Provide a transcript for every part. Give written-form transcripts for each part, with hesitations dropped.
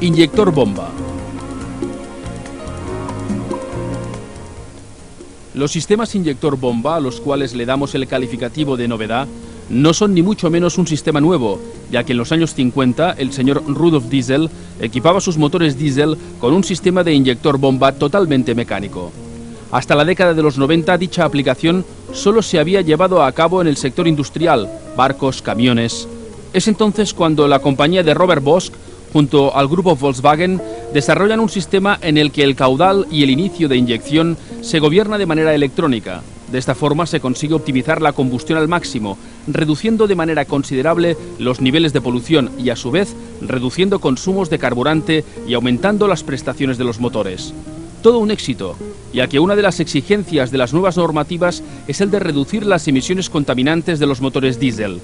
Inyector bomba. Los sistemas inyector bomba, a los cuales le damos el calificativo de novedad, no son ni mucho menos un sistema nuevo, ya que en los años 50 el señor Rudolf Diesel equipaba sus motores diésel con un sistema de inyector bomba totalmente mecánico. Hasta la década de los 90 dicha aplicación solo se había llevado a cabo en el sector industrial, barcos, camiones. Es entonces cuando la compañía de Robert Bosch, junto al grupo Volkswagen, desarrollan un sistema en el que el caudal y el inicio de inyección se gobierna de manera electrónica. De esta forma se consigue optimizar la combustión al máximo, reduciendo de manera considerable los niveles de polución y, a su vez, reduciendo consumos de carburante y aumentando las prestaciones de los motores. Todo un éxito, ya que una de las exigencias de las nuevas normativas es el de reducir las emisiones contaminantes de los motores diésel.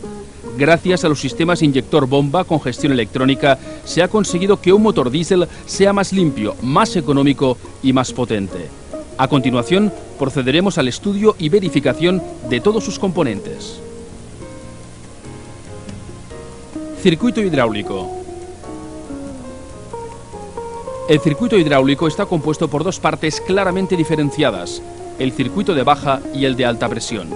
Gracias a los sistemas inyector bomba con gestión electrónica, se ha conseguido que un motor diésel sea más limpio, más económico y más potente. A continuación, procederemos al estudio y verificación de todos sus componentes. Circuito hidráulico. El circuito hidráulico está compuesto por dos partes claramente diferenciadas, el circuito de baja y el de alta presión.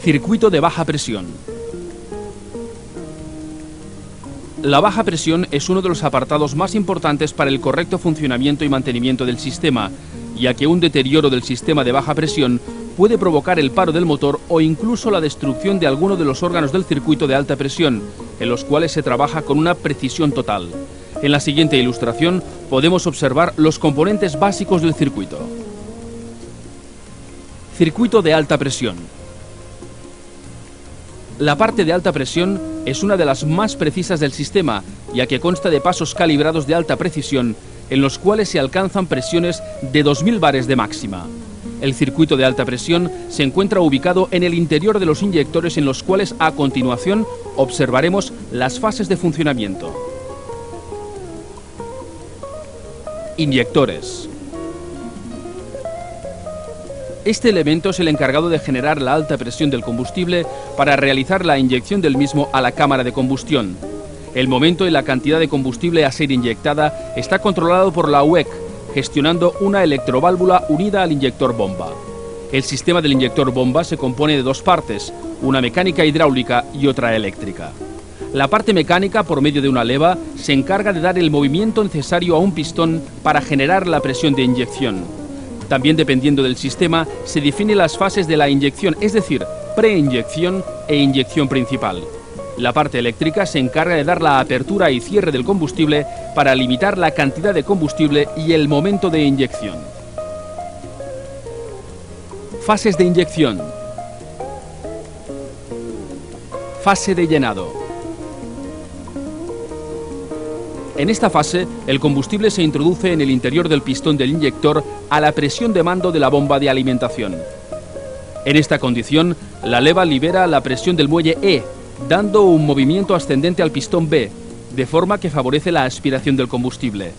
Circuito de baja presión. La baja presión es uno de los apartados más importantes para el correcto funcionamiento y mantenimiento del sistema, ya que un deterioro del sistema de baja presión puede provocar el paro del motor o incluso la destrucción de alguno de los órganos del circuito de alta presión, en los cuales se trabaja con una precisión total. En la siguiente ilustración podemos observar los componentes básicos del circuito. Circuito de alta presión. La parte de alta presión es una de las más precisas del sistema, ya que consta de pasos calibrados de alta precisión, en los cuales se alcanzan presiones de 2000 bares de máxima. El circuito de alta presión se encuentra ubicado en el interior de los inyectores, en los cuales a continuación observaremos las fases de funcionamiento. Inyectores. Este elemento es el encargado de generar la alta presión del combustible para realizar la inyección del mismo a la cámara de combustión. El momento y la cantidad de combustible a ser inyectada está controlado por la UEC, gestionando una electroválvula unida al inyector bomba. El sistema del inyector bomba se compone de dos partes, una mecánica hidráulica y otra eléctrica. La parte mecánica, por medio de una leva, se encarga de dar el movimiento necesario a un pistón para generar la presión de inyección. También, dependiendo del sistema, se definen las fases de la inyección, es decir, preinyección e inyección principal. La parte eléctrica se encarga de dar la apertura y cierre del combustible para limitar la cantidad de combustible y el momento de inyección. Fases de inyección. Fase de llenado. En esta fase, el combustible se introduce en el interior del pistón del inyector a la presión de mando de la bomba de alimentación. En esta condición, la leva libera la presión del muelle E, dando un movimiento ascendente al pistón B, de forma que favorece la aspiración del combustible.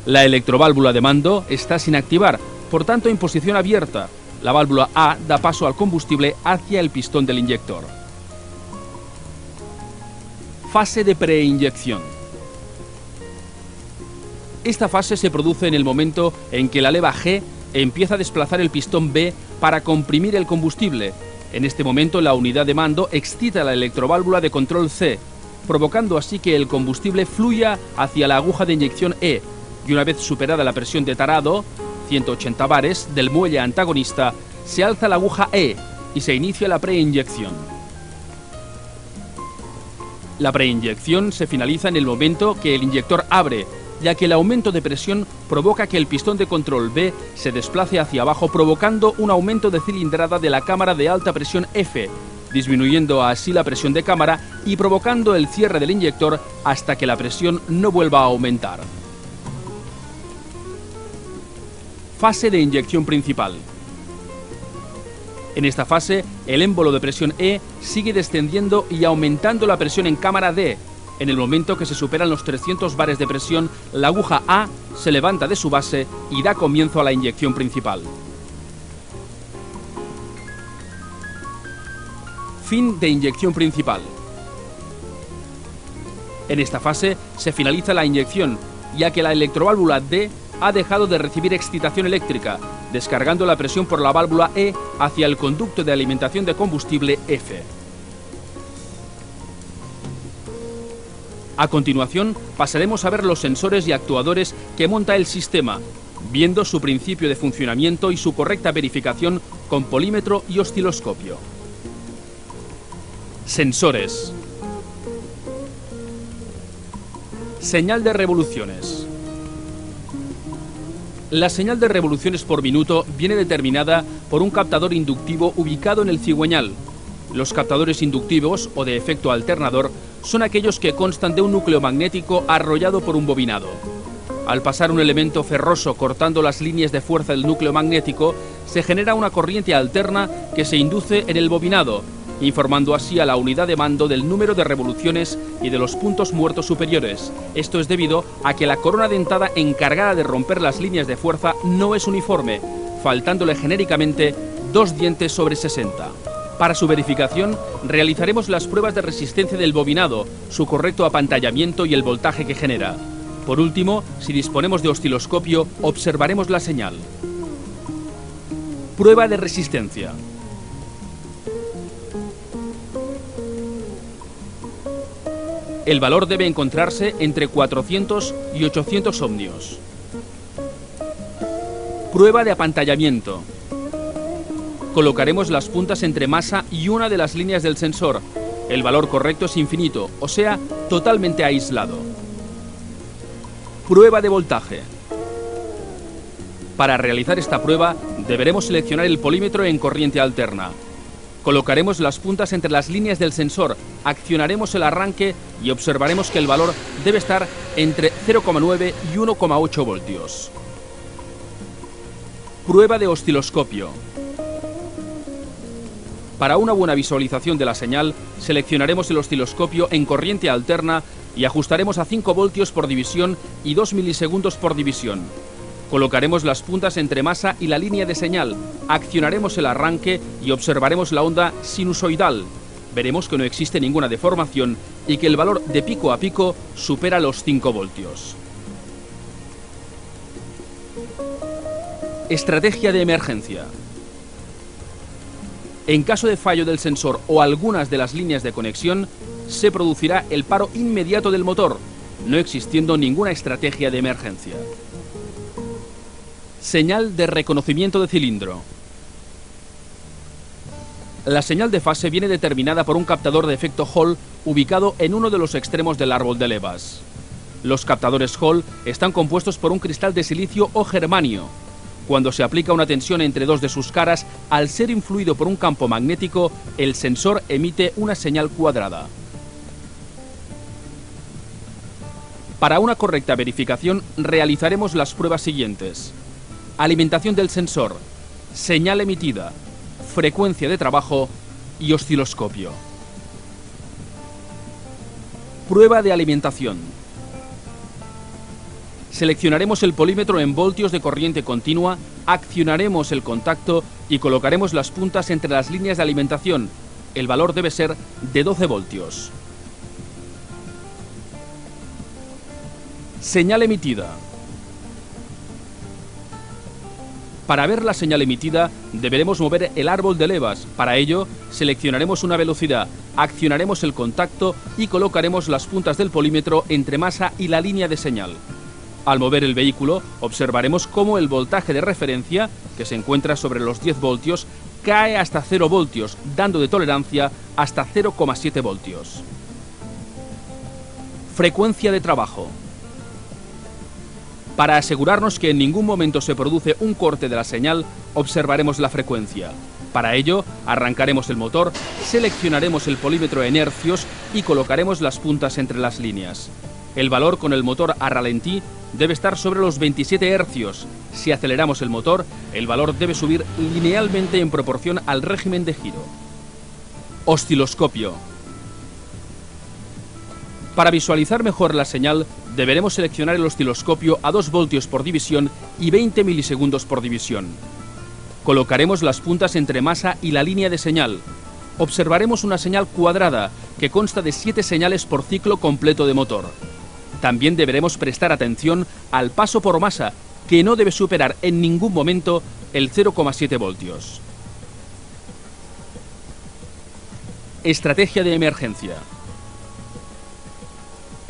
La electroválvula de mando está sin activar, por tanto en posición abierta. La válvula A da paso al combustible hacia el pistón del inyector. Fase de preinyección. Esta fase se produce en el momento en que la leva G empieza a desplazar el pistón B para comprimir el combustible. En este momento la unidad de mando excita la electroválvula de control C, provocando así que el combustible fluya hacia la aguja de inyección E, y una vez superada la presión de tarado, 180 bares, del muelle antagonista, se alza la aguja E y se inicia la preinyección. La preinyección se finaliza en el momento que el inyector abre, ya que el aumento de presión provoca que el pistón de control B se desplace hacia abajo, provocando un aumento de cilindrada de la cámara de alta presión F, disminuyendo así la presión de cámara y provocando el cierre del inyector hasta que la presión no vuelva a aumentar. Fase de inyección principal. En esta fase, el émbolo de presión E sigue descendiendo y aumentando la presión en cámara D. En el momento que se superan los 300 bares de presión, la aguja A se levanta de su base y da comienzo a la inyección principal. Fin de inyección principal. En esta fase se finaliza la inyección, ya que la electroválvula D ha dejado de recibir excitación eléctrica, descargando la presión por la válvula E hacia el conducto de alimentación de combustible F. A continuación, pasaremos a ver los sensores y actuadores que monta el sistema, viendo su principio de funcionamiento y su correcta verificación con polímetro y osciloscopio. Sensores. Señal de revoluciones. La señal de revoluciones por minuto viene determinada por un captador inductivo ubicado en el cigüeñal. Los captadores inductivos o de efecto alternador son aquellos que constan de un núcleo magnético arrollado por un bobinado. Al pasar un elemento ferroso cortando las líneas de fuerza del núcleo magnético, se genera una corriente alterna que se induce en el bobinado, informando así a la unidad de mando del número de revoluciones y de los puntos muertos superiores. Esto es debido a que la corona dentada encargada de romper las líneas de fuerza no es uniforme, faltándole genéricamente 2 dientes sobre 60. Para su verificación, realizaremos las pruebas de resistencia del bobinado, su correcto apantallamiento y el voltaje que genera. Por último, si disponemos de osciloscopio, observaremos la señal. Prueba de resistencia. El valor debe encontrarse entre 400 y 800 ohmios. Prueba de apantallamiento. Colocaremos las puntas entre masa y una de las líneas del sensor. El valor correcto es infinito, o sea, totalmente aislado. Prueba de voltaje. Para realizar esta prueba, deberemos seleccionar el polímetro en corriente alterna. Colocaremos las puntas entre las líneas del sensor, accionaremos el arranque y observaremos que el valor debe estar entre 0,9 y 1,8 voltios. Prueba de osciloscopio. Para una buena visualización de la señal, seleccionaremos el osciloscopio en corriente alterna y ajustaremos a 5 voltios por división y 2 milisegundos por división. Colocaremos las puntas entre masa y la línea de señal, accionaremos el arranque y observaremos la onda sinusoidal. Veremos que no existe ninguna deformación y que el valor de pico a pico supera los 5 voltios. Estrategia de emergencia. En caso de fallo del sensor o algunas de las líneas de conexión, se producirá el paro inmediato del motor, no existiendo ninguna estrategia de emergencia. Señal de reconocimiento de cilindro. La señal de fase viene determinada por un captador de efecto Hall ubicado en uno de los extremos del árbol de levas. Los captadores Hall están compuestos por un cristal de silicio o germanio. Cuando se aplica una tensión entre dos de sus caras, al ser influido por un campo magnético, el sensor emite una señal cuadrada. Para una correcta verificación, realizaremos las pruebas siguientes. Alimentación del sensor, señal emitida, frecuencia de trabajo y osciloscopio. Prueba de alimentación. Seleccionaremos el polímetro en voltios de corriente continua, accionaremos el contacto y colocaremos las puntas entre las líneas de alimentación. El valor debe ser de 12 voltios. Señal emitida. Para ver la señal emitida, deberemos mover el árbol de levas. Para ello, seleccionaremos una velocidad, accionaremos el contacto y colocaremos las puntas del polímetro entre masa y la línea de señal. Al mover el vehículo, observaremos cómo el voltaje de referencia, que se encuentra sobre los 10 voltios, cae hasta 0 voltios, dando de tolerancia hasta 0,7 voltios. Frecuencia de trabajo. Para asegurarnos que en ningún momento se produce un corte de la señal, observaremos la frecuencia. Para ello, arrancaremos el motor, seleccionaremos el polímetro en hercios y colocaremos las puntas entre las líneas. El valor con el motor a ralentí debe estar sobre los 27 hercios. Si aceleramos el motor, el valor debe subir linealmente en proporción al régimen de giro. Osciloscopio. Para visualizar mejor la señal, deberemos seleccionar el osciloscopio a 2 voltios por división y 20 milisegundos por división. Colocaremos las puntas entre masa y la línea de señal. Observaremos una señal cuadrada que consta de 7 señales por ciclo completo de motor. También deberemos prestar atención al paso por masa, que no debe superar en ningún momento el 0,7 voltios. Estrategia de emergencia.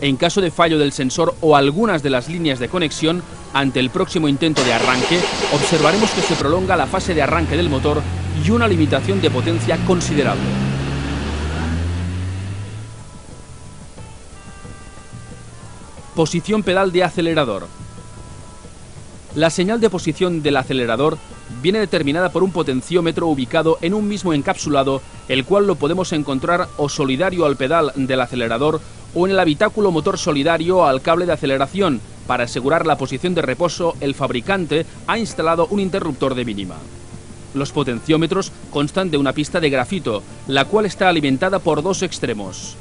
En caso de fallo del sensor o algunas de las líneas de conexión, ante el próximo intento de arranque, observaremos que se prolonga la fase de arranque del motor y una limitación de potencia considerable. Posición pedal de acelerador. La señal de posición del acelerador viene determinada por un potenciómetro ubicado en un mismo encapsulado, el cual lo podemos encontrar o solidario al pedal del acelerador o en el habitáculo motor solidario al cable de aceleración. Para asegurar la posición de reposo, el fabricante ha instalado un interruptor de mínima. Los potenciómetros constan de una pista de grafito, la cual está alimentada por 2 extremos.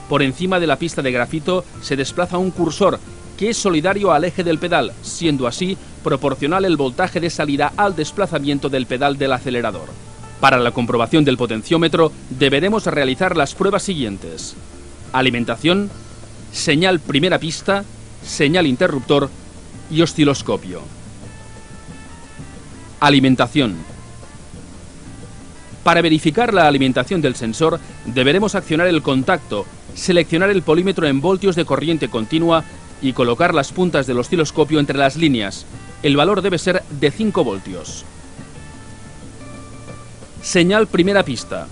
Por encima de la pista de grafito se desplaza un cursor, que es solidario al eje del pedal, siendo así proporcional el voltaje de salida al desplazamiento del pedal del acelerador. Para la comprobación del potenciómetro deberemos realizar las pruebas siguientes: alimentación, señal primera pista, señal interruptor y osciloscopio. Alimentación. Para verificar la alimentación del sensor deberemos accionar el contacto, seleccionar el polímetro en voltios de corriente continua y colocar las puntas del osciloscopio entre las líneas. El valor debe ser de 5 voltios. Señal primera pista.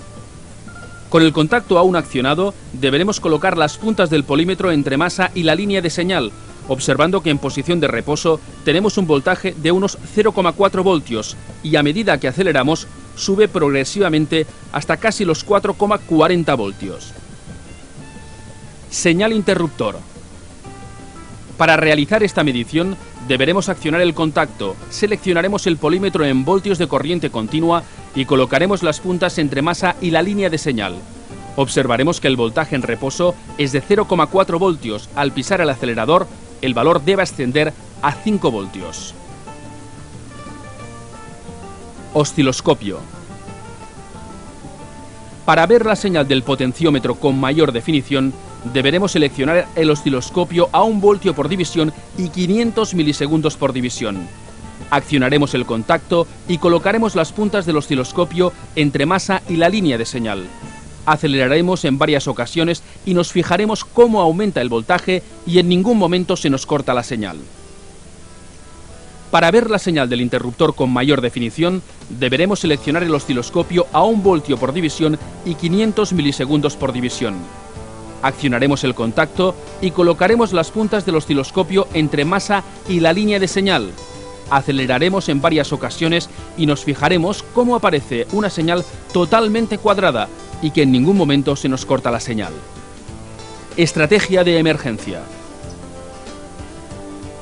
Con el contacto aún accionado, deberemos colocar las puntas del polímetro entre masa y la línea de señal, observando que en posición de reposo tenemos un voltaje de unos 0,4 voltios y a medida que aceleramos sube progresivamente hasta casi los 4,40 voltios. Señal interruptor. Para realizar esta medición deberemos accionar el contacto, seleccionaremos el polímetro en voltios de corriente continua y colocaremos las puntas entre masa y la línea de señal. Observaremos que el voltaje en reposo es de 0,4 voltios. Al pisar el acelerador, el valor debe ascender a 5 voltios. Osciloscopio. Para ver la señal del potenciómetro con mayor definición, deberemos seleccionar el osciloscopio a 1 voltio por división y 500 milisegundos por división. Accionaremos el contacto y colocaremos las puntas del osciloscopio entre masa y la línea de señal. Aceleraremos en varias ocasiones y nos fijaremos cómo aumenta el voltaje y en ningún momento se nos corta la señal. Para ver la señal del interruptor con mayor definición, deberemos seleccionar el osciloscopio a 1 voltio por división y 500 milisegundos por división. Accionaremos el contacto y colocaremos las puntas del osciloscopio entre masa y la línea de señal. Aceleraremos en varias ocasiones y nos fijaremos cómo aparece una señal totalmente cuadrada y que en ningún momento se nos corta la señal. Estrategia de emergencia.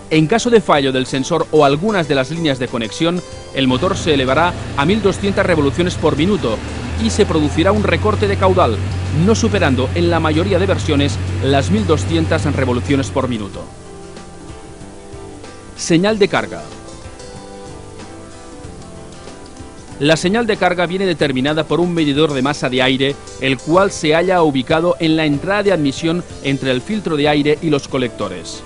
En caso de fallo del sensor o algunas de las líneas de conexión, el motor se elevará a 1200 revoluciones por minuto y se producirá un recorte de caudal, no superando en la mayoría de versiones las 1200 revoluciones por minuto. Señal de carga. La señal de carga viene determinada por un medidor de masa de aire, el cual se halla ubicado en la entrada de admisión entre el filtro de aire y los colectores.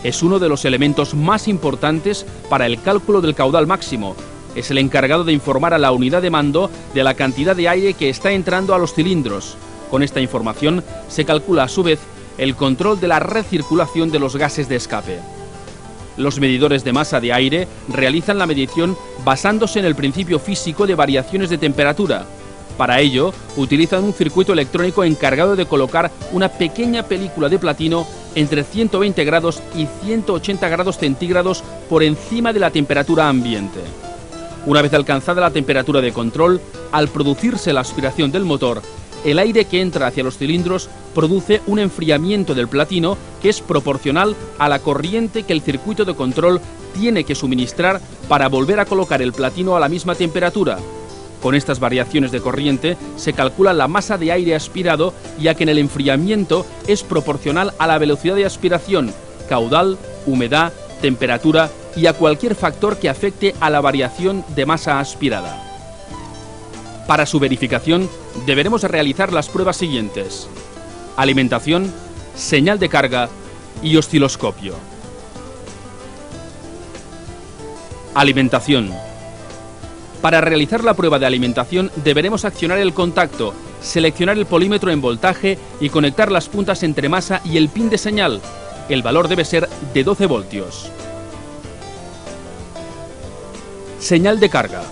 Es uno de los elementos más importantes para el cálculo del caudal máximo. Es el encargado de informar a la unidad de mando de la cantidad de aire que está entrando a los cilindros. Con esta información se calcula a su vez el control de la recirculación de los gases de escape. Los medidores de masa de aire realizan la medición basándose en el principio físico de variaciones de temperatura. Para ello, utilizan un circuito electrónico encargado de colocar una pequeña película de platino entre 120 grados y 180 grados centígrados por encima de la temperatura ambiente. Una vez alcanzada la temperatura de control, al producirse la aspiración del motor, el aire que entra hacia los cilindros produce un enfriamiento del platino que es proporcional a la corriente que el circuito de control tiene que suministrar para volver a colocar el platino a la misma temperatura. Con estas variaciones de corriente se calcula la masa de aire aspirado, ya que en el enfriamiento es proporcional a la velocidad de aspiración, caudal, humedad, temperatura y a cualquier factor que afecte a la variación de masa aspirada. Para su verificación deberemos realizar las pruebas siguientes: alimentación, señal de carga y osciloscopio. Alimentación. Para realizar la prueba de alimentación deberemos accionar el contacto, seleccionar el polímetro en voltaje y conectar las puntas entre masa y el pin de señal. El valor debe ser de 12 voltios. Señal de carga.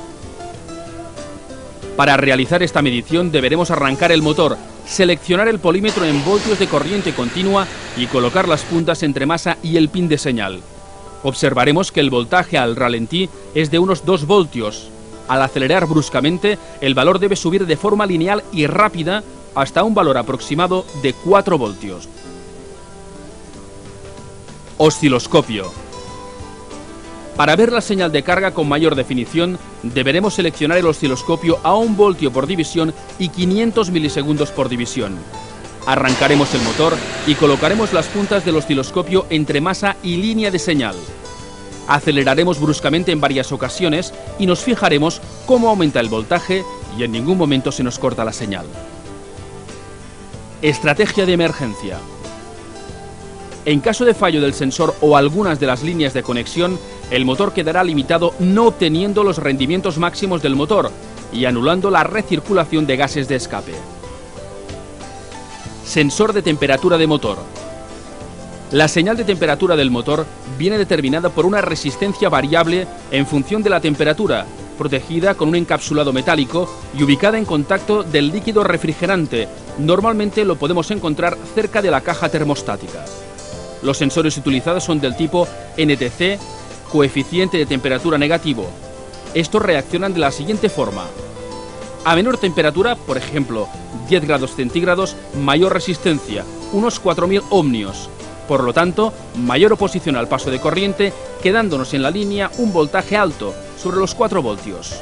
Para realizar esta medición deberemos arrancar el motor, seleccionar el polímetro en voltios de corriente continua y colocar las puntas entre masa y el pin de señal. Observaremos que el voltaje al ralentí es de unos 2 voltios. Al acelerar bruscamente, el valor debe subir de forma lineal y rápida hasta un valor aproximado de 4 voltios. Osciloscopio. Para ver la señal de carga con mayor definición, deberemos seleccionar el osciloscopio a 1 voltio por división y 500 milisegundos por división. Arrancaremos el motor y colocaremos las puntas del osciloscopio entre masa y línea de señal. Aceleraremos bruscamente en varias ocasiones y nos fijaremos cómo aumenta el voltaje y en ningún momento se nos corta la señal. Estrategia de emergencia. En caso de fallo del sensor o algunas de las líneas de conexión, el motor quedará limitado no obteniendo los rendimientos máximos del motor y anulando la recirculación de gases de escape. Sensor de temperatura de motor. La señal de temperatura del motor viene determinada por una resistencia variable en función de la temperatura, protegida con un encapsulado metálico y ubicada en contacto del líquido refrigerante. Normalmente lo podemos encontrar cerca de la caja termostática. Los sensores utilizados son del tipo NTC, coeficiente de temperatura negativo. Estos reaccionan de la siguiente forma. A menor temperatura, por ejemplo, 10 grados centígrados, mayor resistencia, unos 4000 ohmios. Por lo tanto, mayor oposición al paso de corriente, quedándonos en la línea un voltaje alto, sobre los 4 voltios.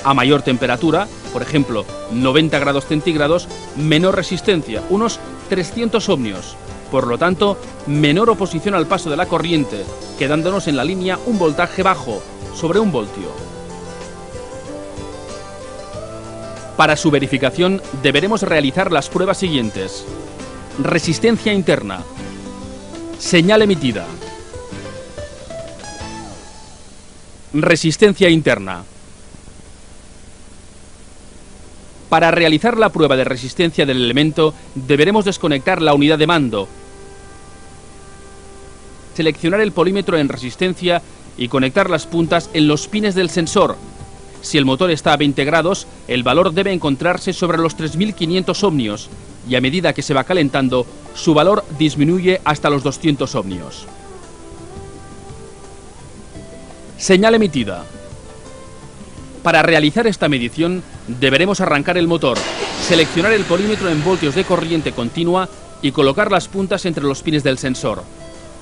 A mayor temperatura, por ejemplo, 90 grados centígrados, menor resistencia, unos 300 ohmios. Por lo tanto, menor oposición al paso de la corriente, quedándonos en la línea un voltaje bajo, sobre 1 voltio. Para su verificación deberemos realizar las pruebas siguientes. Resistencia interna. Señal emitida. Resistencia interna. Para realizar la prueba de resistencia del elemento deberemos desconectar la unidad de mando, seleccionar el polímetro en resistencia y conectar las puntas en los pines del sensor. Si el motor está a 20 grados, el valor debe encontrarse sobre los 3500 ohmios y a medida que se va calentando, su valor disminuye hasta los 200 ohmios. Señal emitida. Para realizar esta medición, deberemos arrancar el motor, seleccionar el polímetro en voltios de corriente continua y colocar las puntas entre los pines del sensor.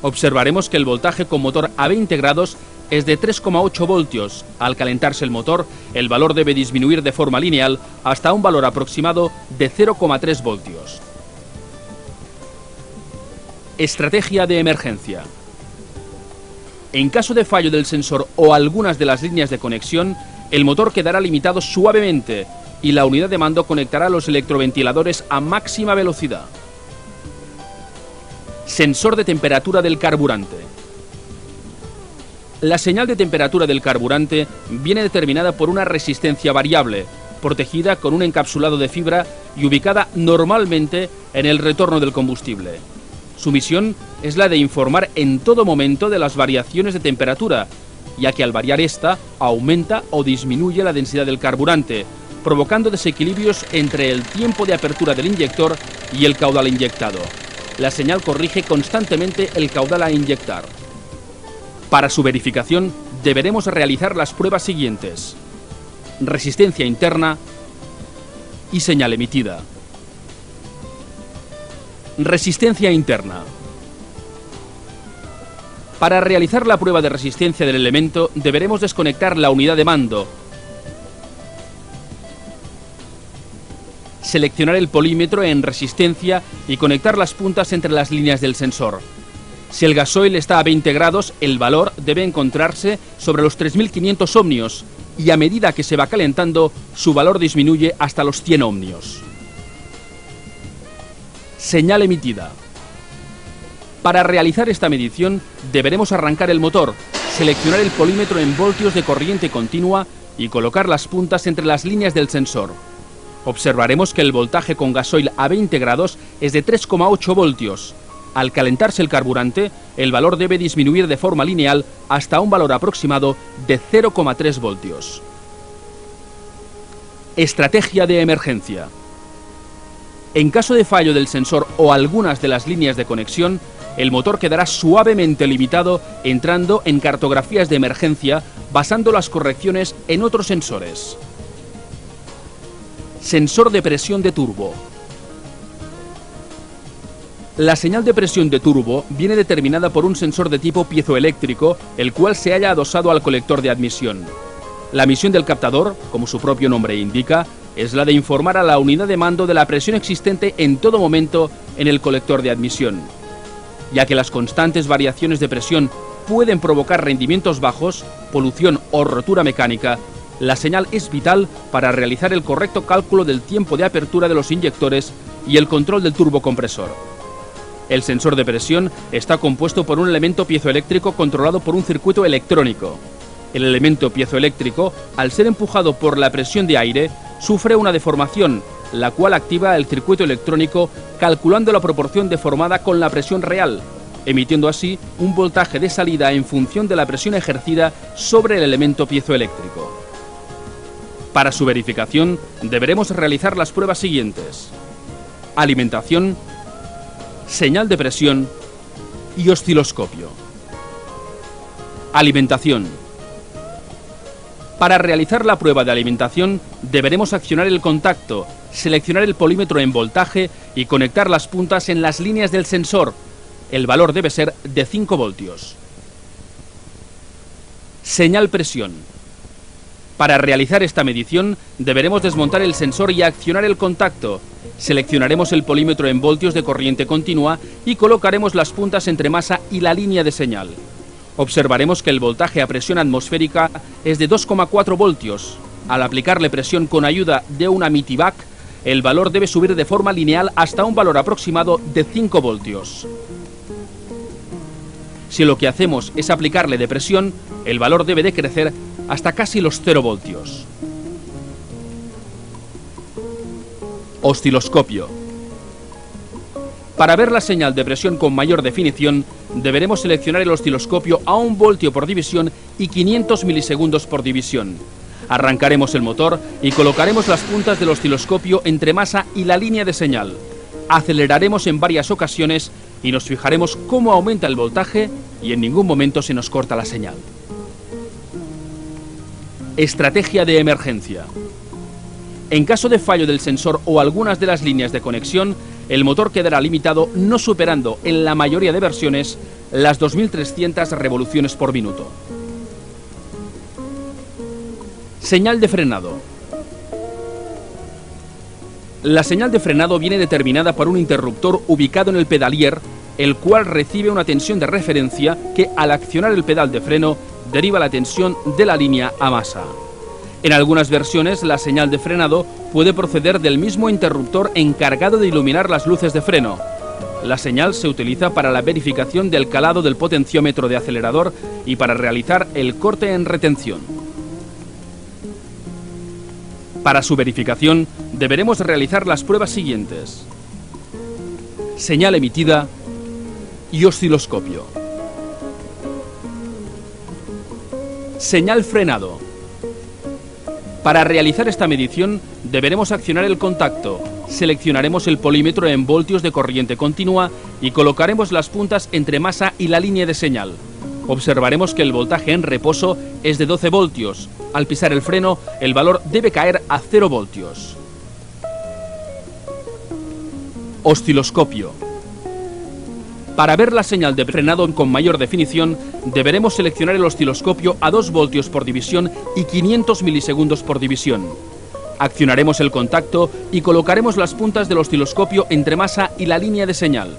Observaremos que el voltaje con motor a 20 grados es de 3,8 voltios. Al calentarse el motor, el valor debe disminuir de forma lineal hasta un valor aproximado de 0,3 voltios. Estrategia de emergencia. En caso de fallo del sensor o algunas de las líneas de conexión, el motor quedará limitado suavemente y la unidad de mando conectará los electroventiladores a máxima velocidad. Sensor de temperatura del carburante. La señal de temperatura del carburante viene determinada por una resistencia variable, protegida con un encapsulado de fibra y ubicada normalmente en el retorno del combustible. Su misión es la de informar en todo momento de las variaciones de temperatura, ya que al variar esta, aumenta o disminuye la densidad del carburante, provocando desequilibrios entre el tiempo de apertura del inyector y el caudal inyectado. La señal corrige constantemente el caudal a inyectar. Para su verificación, deberemos realizar las pruebas siguientes: resistencia interna y señal emitida. Resistencia interna. Para realizar la prueba de resistencia del elemento, deberemos desconectar la unidad de mando, seleccionar el polímetro en resistencia y conectar las puntas entre las líneas del sensor. Si el gasoil está a 20 grados, el valor debe encontrarse sobre los 3500 ohmios y a medida que se va calentando, su valor disminuye hasta los 100 ohmios. Señal emitida. Para realizar esta medición deberemos arrancar el motor, seleccionar el polímetro en voltios de corriente continua y colocar las puntas entre las líneas del sensor. Observaremos que el voltaje con gasoil a 20 grados es de 3,8 voltios. Al calentarse el carburante, el valor debe disminuir de forma lineal hasta un valor aproximado de 0,3 voltios. Estrategia de emergencia. En caso de fallo del sensor o algunas de las líneas de conexión, el motor quedará suavemente limitado entrando en cartografías de emergencia basando las correcciones en otros sensores. Sensor de presión de turbo. La señal de presión de turbo viene determinada por un sensor de tipo piezoeléctrico, el cual se halla adosado al colector de admisión. La misión del captador, como su propio nombre indica, es la de informar a la unidad de mando de la presión existente en todo momento en el colector de admisión. Ya que las constantes variaciones de presión pueden provocar rendimientos bajos, polución o rotura mecánica, la señal es vital para realizar el correcto cálculo del tiempo de apertura de los inyectores y el control del turbocompresor. El sensor de presión está compuesto por un elemento piezoeléctrico controlado por un circuito electrónico. El elemento piezoeléctrico, al ser empujado por la presión de aire, sufre una deformación, la cual activa el circuito electrónico calculando la proporción deformada con la presión real, emitiendo así un voltaje de salida en función de la presión ejercida sobre el elemento piezoeléctrico. Para su verificación, deberemos realizar las pruebas siguientes: alimentación, señal de presión y osciloscopio. Alimentación. Para realizar la prueba de alimentación, deberemos accionar el contacto, seleccionar el polímetro en voltaje y conectar las puntas en las líneas del sensor. El valor debe ser de 5 voltios. Señal presión. Para realizar esta medición, deberemos desmontar el sensor y accionar el contacto. Seleccionaremos el polímetro en voltios de corriente continua y colocaremos las puntas entre masa y la línea de señal. Observaremos que el voltaje a presión atmosférica es de 2,4 voltios. Al aplicarle presión con ayuda de una Mitivac, el valor debe subir de forma lineal hasta un valor aproximado de 5 voltios. Si lo que hacemos es aplicarle de presión, el valor debe decrecer hasta casi los 0 voltios. Osciloscopio. Para ver la señal de presión con mayor definición, deberemos seleccionar el osciloscopio a 1 voltio por división y 500 milisegundos por división. Arrancaremos el motor y colocaremos las puntas del osciloscopio entre masa y la línea de señal. Aceleraremos en varias ocasiones y nos fijaremos cómo aumenta el voltaje y en ningún momento se nos corta la señal. Estrategia de emergencia. En caso de fallo del sensor o algunas de las líneas de conexión, el motor quedará limitado no superando en la mayoría de versiones las 2300 revoluciones por minuto. Señal de frenado. La señal de frenado viene determinada por un interruptor ubicado en el pedalier, el cual recibe una tensión de referencia que al accionar el pedal de freno deriva la tensión de la línea a masa. En algunas versiones, la señal de frenado puede proceder del mismo interruptor encargado de iluminar las luces de freno. La señal se utiliza para la verificación del calado del potenciómetro de acelerador y para realizar el corte en retención. Para su verificación, deberemos realizar las pruebas siguientes: señal emitida y osciloscopio. Señal frenado. Para realizar esta medición, deberemos accionar el contacto, seleccionaremos el polímetro en voltios de corriente continua y colocaremos las puntas entre masa y la línea de señal. Observaremos que el voltaje en reposo es de 12 voltios. Al pisar el freno, el valor debe caer a 0 voltios. Osciloscopio. Para ver la señal de frenado con mayor definición, deberemos seleccionar el osciloscopio a 2 voltios por división y 500 milisegundos por división. Accionaremos el contacto y colocaremos las puntas del osciloscopio entre masa y la línea de señal.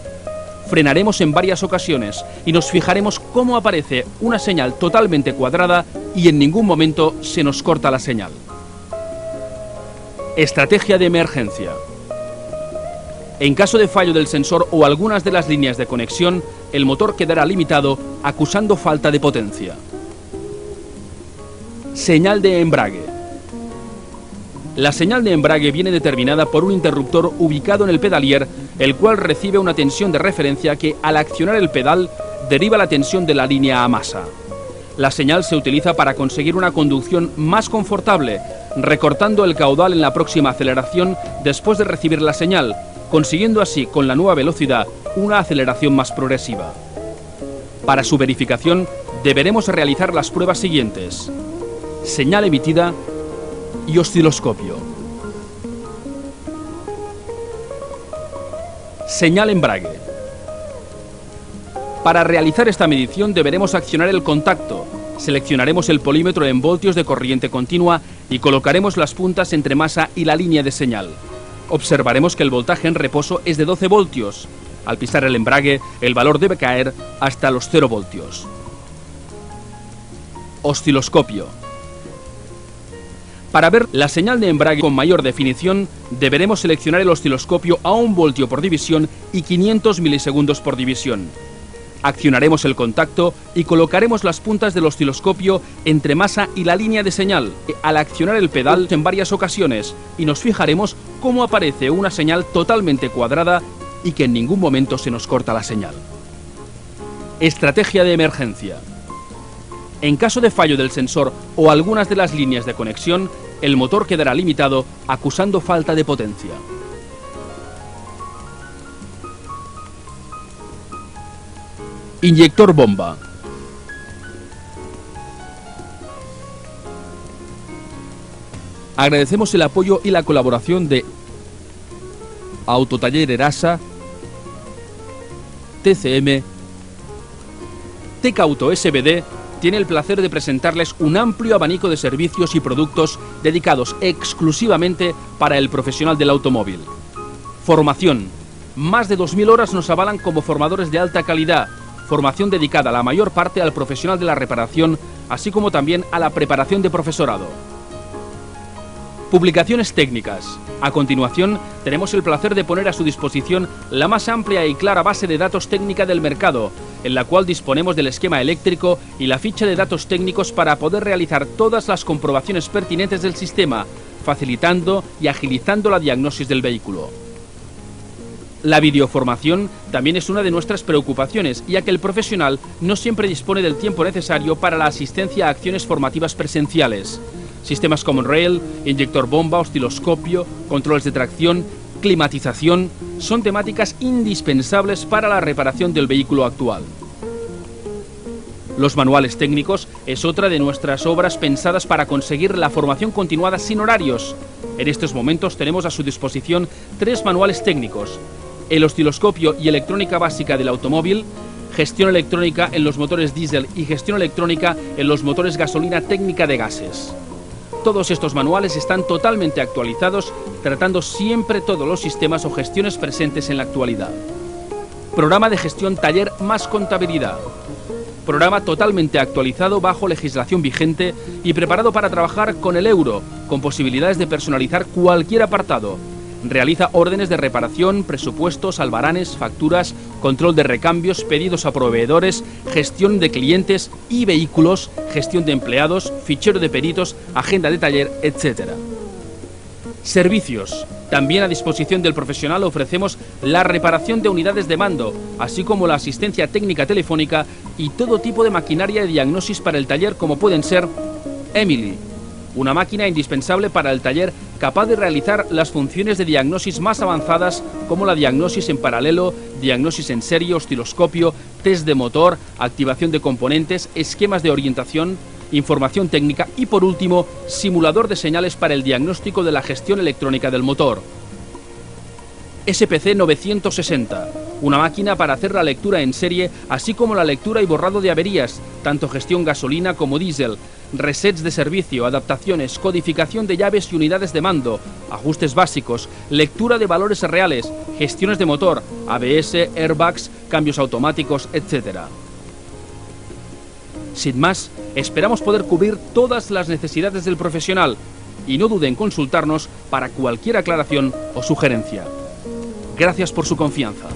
Frenaremos en varias ocasiones y nos fijaremos cómo aparece una señal totalmente cuadrada y en ningún momento se nos corta la señal. Estrategia de emergencia. En caso de fallo del sensor o algunas de las líneas de conexión, el motor quedará limitado, acusando falta de potencia. Señal de embrague. La señal de embrague viene determinada por un interruptor ubicado en el pedalier, el cual recibe una tensión de referencia que, al accionar el pedal, deriva la tensión de la línea a masa. La señal se utiliza para conseguir una conducción más confortable, recortando el caudal en la próxima aceleración después de recibir la señal, consiguiendo así, con la nueva velocidad, una aceleración más progresiva. Para su verificación, deberemos realizar las pruebas siguientes: señal emitida y osciloscopio. Señal embrague. Para realizar esta medición deberemos accionar el contacto. Seleccionaremos el polímetro en voltios de corriente continua y colocaremos las puntas entre masa y la línea de señal. Observaremos que el voltaje en reposo es de 12 voltios. Al pisar el embrague, el valor debe caer hasta los 0 voltios. Osciloscopio. Para ver la señal de embrague con mayor definición, deberemos seleccionar el osciloscopio a 1 voltio por división y 500 milisegundos por división. Accionaremos el contacto y colocaremos las puntas del osciloscopio entre masa y la línea de señal, al accionar el pedal en varias ocasiones, y nos fijaremos cómo aparece una señal totalmente cuadrada y que en ningún momento se nos corta la señal. Estrategia de emergencia. En caso de fallo del sensor o algunas de las líneas de conexión, el motor quedará limitado, acusando falta de potencia. Inyector bomba. Agradecemos el apoyo y la colaboración de Autotaller Erasa, TCM. Tecauto SBD tiene el placer de presentarles un amplio abanico de servicios y productos dedicados exclusivamente para el profesional del automóvil. Formación. Más de 2000 horas nos avalan como formadores de alta calidad. Formación dedicada la mayor parte al profesional de la reparación, así como también a la preparación de profesorado. Publicaciones técnicas. A continuación, tenemos el placer de poner a su disposición la más amplia y clara base de datos técnica del mercado, en la cual disponemos del esquema eléctrico y la ficha de datos técnicos para poder realizar todas las comprobaciones pertinentes del sistema, facilitando y agilizando la diagnosis del vehículo. La videoformación también es una de nuestras preocupaciones, ya que el profesional no siempre dispone del tiempo necesario para la asistencia a acciones formativas presenciales. Sistemas como rail, inyector bomba, osciloscopio, controles de tracción, climatización, son temáticas indispensables para la reparación del vehículo actual. Los manuales técnicos es otra de nuestras obras pensadas para conseguir la formación continuada sin horarios. En estos momentos tenemos a su disposición 3 manuales técnicos: el osciloscopio y electrónica básica del automóvil, gestión electrónica en los motores diésel y gestión electrónica en los motores gasolina técnica de gases. Todos estos manuales están totalmente actualizados, tratando siempre todos los sistemas o gestiones presentes en la actualidad. Programa de gestión taller más contabilidad. Programa totalmente actualizado bajo legislación vigente y preparado para trabajar con el euro, con posibilidades de personalizar cualquier apartado. Realiza órdenes de reparación, presupuestos, albaranes, facturas, control de recambios, pedidos a proveedores, gestión de clientes y vehículos, gestión de empleados, fichero de peritos, agenda de taller, etc. Servicios. También a disposición del profesional ofrecemos la reparación de unidades de mando, así como la asistencia técnica telefónica y todo tipo de maquinaria de diagnosis para el taller, como pueden ser Emily, una máquina indispensable para el taller capaz de realizar las funciones de diagnosis más avanzadas como la diagnosis en paralelo, diagnosis en serie, osciloscopio, test de motor, activación de componentes, esquemas de orientación, información técnica y, por último, simulador de señales para el diagnóstico de la gestión electrónica del motor. SPC 960, una máquina para hacer la lectura en serie, así como la lectura y borrado de averías, tanto gestión gasolina como diésel, resets de servicio, adaptaciones, codificación de llaves y unidades de mando, ajustes básicos, lectura de valores reales, gestiones de motor, ABS, airbags, cambios automáticos, etc. Sin más, esperamos poder cubrir todas las necesidades del profesional y no duden en consultarnos para cualquier aclaración o sugerencia. Gracias por su confianza.